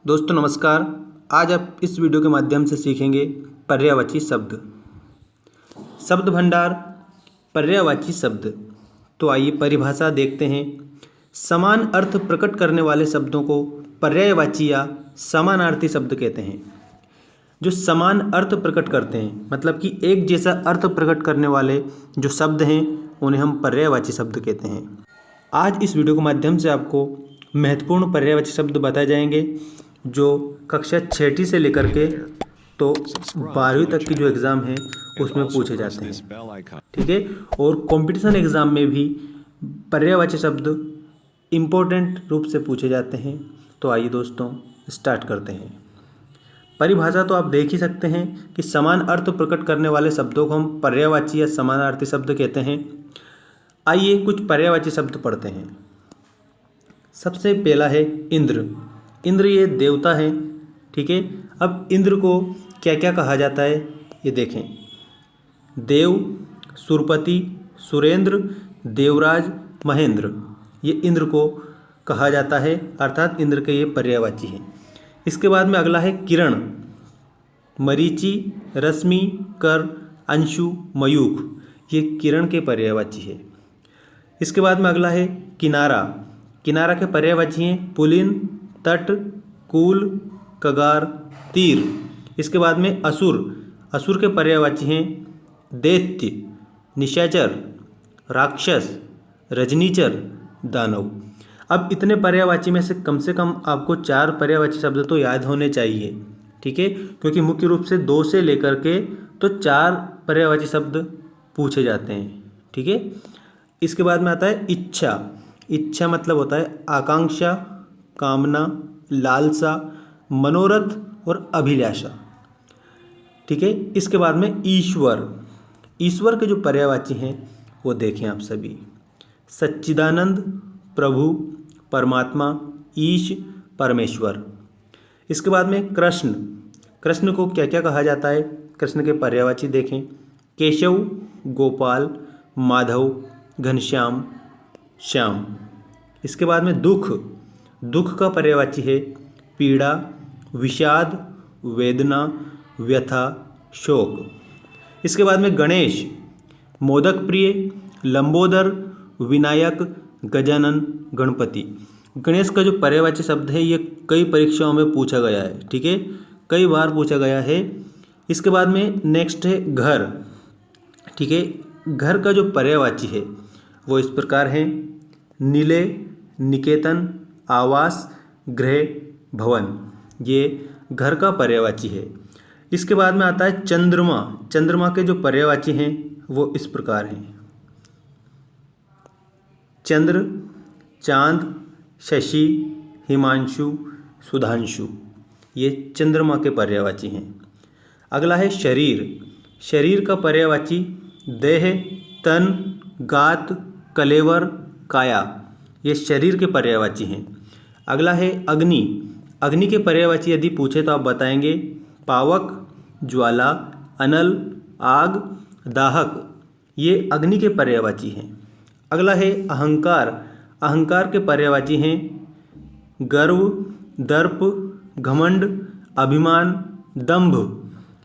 दोस्तों नमस्कार। आज आप इस वीडियो के माध्यम से सीखेंगे पर्यायवाची शब्द। शब्द भंडार पर्यायवाची शब्द। तो आइए परिभाषा देखते हैं। समान अर्थ प्रकट करने वाले शब्दों को पर्यायवाची या समानार्थी शब्द कहते हैं। जो समान अर्थ प्रकट करते हैं मतलब कि एक जैसा अर्थ प्रकट करने वाले जो शब्द हैं उन्हें हम पर्यायवाची शब्द कहते हैं। आज इस वीडियो के माध्यम से आपको महत्वपूर्ण पर्यायवाची शब्द बताए जाएंगे जो कक्षा 6ठी से लेकर के तो 12वीं तक की जो एग्ज़ाम है उसमें पूछे जाते हैं, ठीक है। और कंपटीशन एग्ज़ाम में भी पर्यायवाची शब्द इम्पोर्टेंट रूप से पूछे जाते हैं। तो आइए दोस्तों स्टार्ट करते हैं। परिभाषा तो आप देख ही सकते हैं कि समान अर्थ प्रकट करने वाले शब्दों को हम पर्यायवाची या समानार्थी शब्द कहते हैं। आइए कुछ पर्यायवाची शब्द पढ़ते हैं। सबसे पहला है इंद्र। इंद्र ये देवता है, ठीक है। अब इंद्र को क्या क्या कहा जाता है ये देखें। देव, सुरपति, सुरेंद्र, देवराज, महेंद्र, ये इंद्र को कहा जाता है, अर्थात इंद्र के ये पर्यायवाची हैं। इसके बाद में अगला है किरण। मरीचि, रश्मि, कर, अंशु, मयूख, ये किरण के पर्यायवाची है। इसके बाद में अगला है किनारा। किनारा के पर्यायवाची हैं पुलिन, तट, कूल, कगार, तीर। इसके बाद में असुर। असुर के पर्यायवाची हैं दैत्य, निशाचर, राक्षस, रजनीचर, दानव। अब इतने पर्यायवाची में से कम आपको 4 पर्यायवाची शब्द तो याद होने चाहिए, ठीक है, क्योंकि मुख्य रूप से 2 से लेकर के तो 4 पर्यायवाची शब्द पूछे जाते हैं, ठीक है। इसके बाद में आता है इच्छा। इच्छा मतलब होता है आकांक्षा, कामना, लालसा, मनोरथ और अभिलाषा, ठीक है। इसके बाद में ईश्वर। ईश्वर के जो पर्यायवाची हैं वो देखें आप सभी। सच्चिदानंद, प्रभु, परमात्मा, ईश, परमेश्वर। इसके बाद में कृष्ण। कृष्ण को क्या क्या कहा जाता है? कृष्ण के पर्यायवाची देखें। केशव, गोपाल, माधव, घनश्याम, श्याम। इसके बाद में दुख। दुख का पर्यायवाची है पीड़ा, विषाद, वेदना, व्यथा, शोक। इसके बाद में गणेश। मोदक प्रिय, लंबोदर, विनायक, गजानन, गणपति। गणेश का जो पर्यायवाची शब्द है ये कई परीक्षाओं में पूछा गया है, ठीक है, कई बार पूछा गया है। इसके बाद में नेक्स्ट है घर, ठीक है। घर का जो पर्यायवाची है वो इस प्रकार है निलय, निकेतन, आवास, गृह, भवन, ये घर का पर्यायवाची है। इसके बाद में आता है चंद्रमा। चंद्रमा के जो पर्यायवाची हैं वो इस प्रकार हैं चंद्र, चांद, शशि, हिमांशु, सुधांशु, ये चंद्रमा के पर्यायवाची हैं। अगला है शरीर। शरीर का पर्यायवाची देह, तन, गात, कलेवर, काया, ये शरीर के पर्यायवाची हैं। अगला है अग्नि। अग्नि के पर्यायवाची यदि पूछे तो आप बताएंगे पावक, ज्वाला, अनल, आग, दाहक, ये अग्नि के पर्यायवाची हैं। अगला है अहंकार। अहंकार के पर्यायवाची हैं गर्व, दर्प, घमंड, अभिमान, दंभ,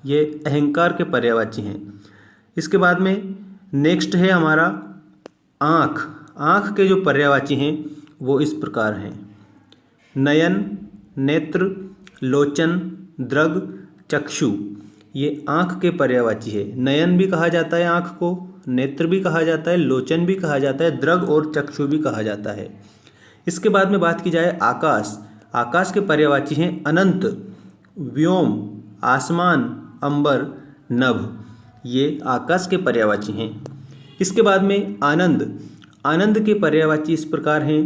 ये अहंकार के पर्यायवाची हैं। इसके बाद में नेक्स्ट है हमारा आँख। आँख के जो पर्यायवाची हैं वो इस प्रकार हैं नयन, नेत्र, लोचन, दृग, चक्षु, ये आँख के पर्यायवाची है। नयन भी कहा जाता है आँख को, नेत्र भी कहा जाता है, लोचन भी कहा जाता है, दृग और चक्षु भी कहा जाता है। इसके बाद में बात की जाए आकाश। आकाश के पर्यायवाची हैं अनंत, व्योम, आसमान, अंबर, नभ, ये आकाश के पर्यायवाची हैं। इसके बाद में आनंद। आनंद के पर्यायवाची इस प्रकार हैं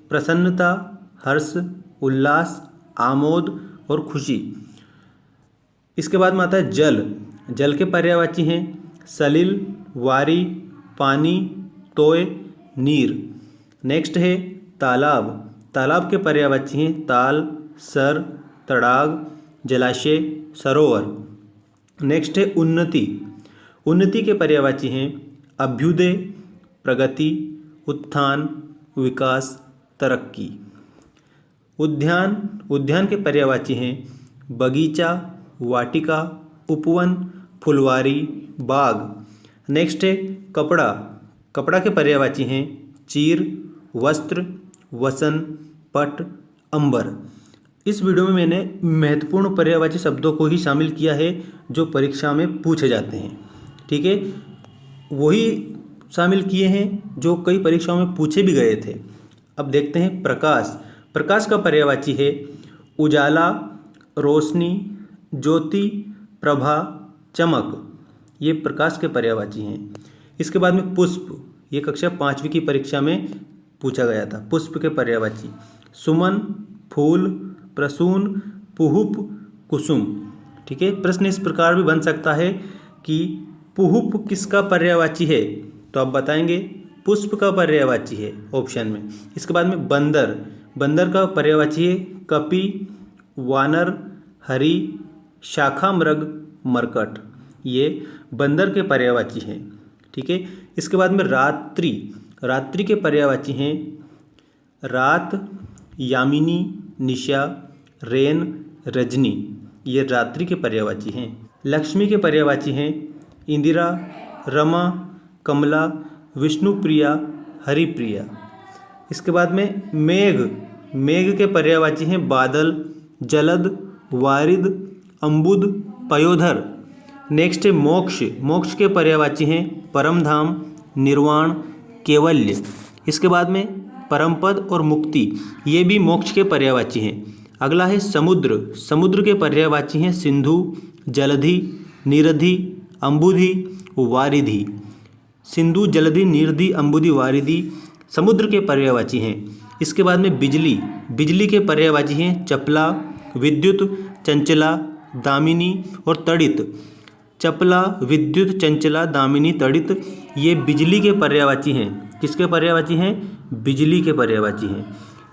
प्रसन्नता, हर्ष, उल्लास, आमोद और खुशी। इसके बाद में आता है जल। जल के पर्यायवाची हैं सलिल, वारी, पानी, तोय, नीर। नेक्स्ट है तालाब। तालाब के पर्यायवाची हैं ताल, सर, तड़ाग, जलाशय, सरोवर। नेक्स्ट है उन्नति। उन्नति के पर्यायवाची हैं अभ्युदय, प्रगति, उत्थान, विकास, तरक्की। उद्यान, उद्यान के पर्यायवाची हैं बगीचा, वाटिका, उपवन, फुलवारी, बाग। नेक्स्ट है कपड़ा, कपड़ा के पर्यायवाची हैं चीर, वस्त्र, वसन, पट, अंबर। इस वीडियो में मैंने महत्वपूर्ण पर्यायवाची शब्दों को ही शामिल किया है जो परीक्षा में पूछे जाते हैं, ठीक है। वही शामिल किए हैं जो कई परीक्षाओं में पूछे भी गए थे। अब देखते हैं प्रकाश, प्रकाश का पर्यायवाची है उजाला, रोशनी, ज्योति, प्रभा, चमक। ये प्रकाश के पर्यायवाची हैं। इसके बाद में पुष्प, ये कक्षा 5वीं की परीक्षा में पूछा गया था। पुष्प के पर्यायवाची सुमन, फूल, प्रसून, पुहुप, कुसुम, ठीक है। प्रश्न इस प्रकार भी बन सकता है कि पुहुप किसका पर्यायवाची है, तो आप बताएंगे पुष्प का पर्यायवाची है ऑप्शन में। इसके बाद में बंदर, बंदर का पर्यायवाची है कपि, वानर, हरि, शाखामृग, मरकट। ये बंदर के पर्यायवाची हैं, ठीक है। इसके बाद में रात्रि, रात्रि के पर्यायवाची हैं रात, यामिनी, निशा, रेन, रजनी। ये रात्रि के पर्यायवाची हैं। लक्ष्मी के पर्यायवाची हैं इंदिरा, रमा, कमला, विष्णुप्रिया, हरिप्रिया। इसके बाद में मेघ, मेघ के पर्यायवाची हैं बादल, जलद, वारिद, अम्बुद, पयोधर। नेक्स्ट है मोक्ष, मोक्ष के पर्यायवाची हैं परमधाम, निर्वाण, कैवल्य। इसके बाद में परमपद और मुक्ति, ये भी मोक्ष के पर्यायवाची हैं। अगला है समुद्र, समुद्र के पर्यायवाची हैं सिंधु, जलधि, निरधि, अम्बुधि, वारिधि। सिंधु, जलधि, निरधि, अम्बुधि, वारिधि समुद्र के पर्यायवाची हैं। इसके बाद में बिजली, बिजली के पर्यायवाची हैं चपला, विद्युत, चंचला, दामिनी और तड़ित। चपला, विद्युत, चंचला, दामिनी, तड़ित ये बिजली के पर्यायवाची हैं। किसके पर्यायवाची हैं? बिजली के पर्यायवाची हैं।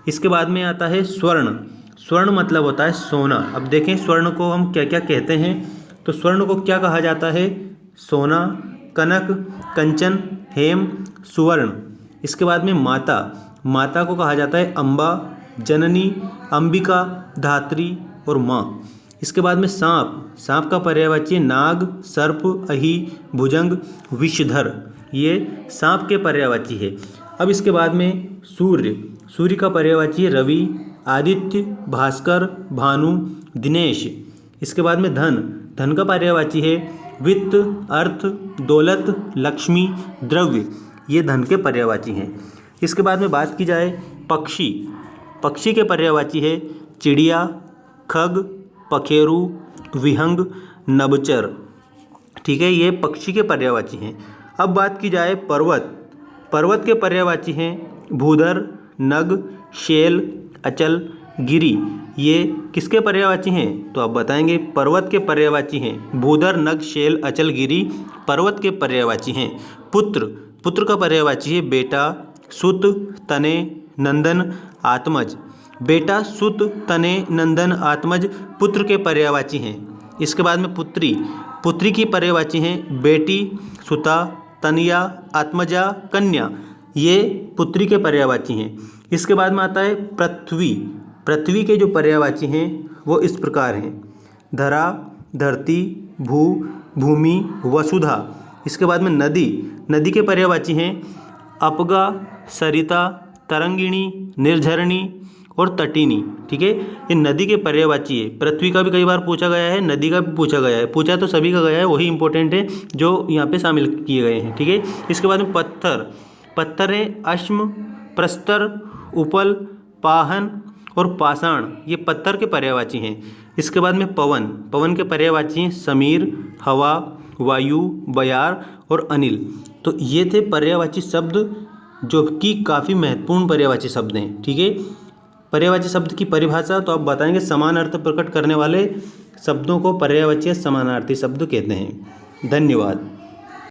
इसके बाद में आता है स्वर्ण, स्वर्ण मतलब होता है सोना। अब देखें स्वर्ण को हम क्या क्या कहते हैं, तो स्वर्ण को क्या कहा जाता है? सोना, कनक, कंचन, हेम, सुवर्ण। इसके बाद में माता, माता को कहा जाता है अम्बा, जननी, अंबिका, धात्री और माँ। इसके बाद में सांप, सांप का पर्यायवाची नाग, सर्प, अहि, भुजंग, विषधर। ये सांप के पर्यायवाची है। अब इसके बाद में सूर्य, सूर्य का पर्यायवाची है रवि, आदित्य, भास्कर, भानु, दिनेश। इसके बाद में धन, धन का पर्यायवाची है वित्त, अर्थ, दौलत, लक्ष्मी, द्रव्य। ये धन के पर्यायवाची हैं। इसके बाद में बात की जाए पक्षी, पक्षी के पर्यायवाची है चिड़िया, खग, पखेरु, विहंग, नभचर। ठीक है, ये पक्षी के पर्यायवाची हैं। अब बात की जाए पर्वत, पर्वत के पर्यायवाची हैं भूधर, नग, शैल, अचल, गिरी। ये किसके पर्यायवाची हैं? तो आप बताएंगे पर्वत के पर्यायवाची हैं भूधर, नग, शैल, अचल, गिरी पर्वत के पर्यायवाची हैं। पुत्र, पुत्र का पर्यायवाची है बेटा, सुत, तने, नंदन, आत्मज। बेटा, सुत, तने, नंदन, आत्मज पुत्र के पर्यायवाची हैं। इसके बाद में पुत्री, पुत्री की पर्यायवाची हैं बेटी, सुता, तनया, आत्मजा, कन्या। ये पुत्री के पर्यायवाची हैं। इसके बाद में आता है पृथ्वी, पृथ्वी के जो पर्यायवाची हैं वो इस प्रकार हैं धरा, धरती, भू, भूमि, वसुधा। इसके बाद में नदी, नदी के पर्यायवाची हैं अपगा, सरिता, तरंगिणी, निर्झरणी और तटिनी। ठीक है, ये नदी के पर्यायवाची है। पृथ्वी का भी कई बार पूछा गया है, नदी का भी पूछा गया है, पूछा तो सभी का गया है, वही इंपॉर्टेंट है जो यहाँ पे शामिल किए गए हैं। ठीक है, इसके बाद में पत्थर, पत्थर है अश्म, प्रस्तर, उपल, पाहन और पाषाण। ये पत्थर के पर्यायवाची हैं। इसके बाद में पवन, पवन के पर्यायवाची हैं समीर, हवा, वायु, बयार और अनिल। तो ये थे पर्यायवाची शब्द जो कि काफ़ी महत्वपूर्ण पर्यायवाची शब्द हैं। ठीक है, पर्यायवाची शब्द की परिभाषा तो आप बताएंगे समान अर्थ प्रकट करने वाले शब्दों को पर्यायवाची या समानार्थी शब्द कहते हैं। धन्यवाद।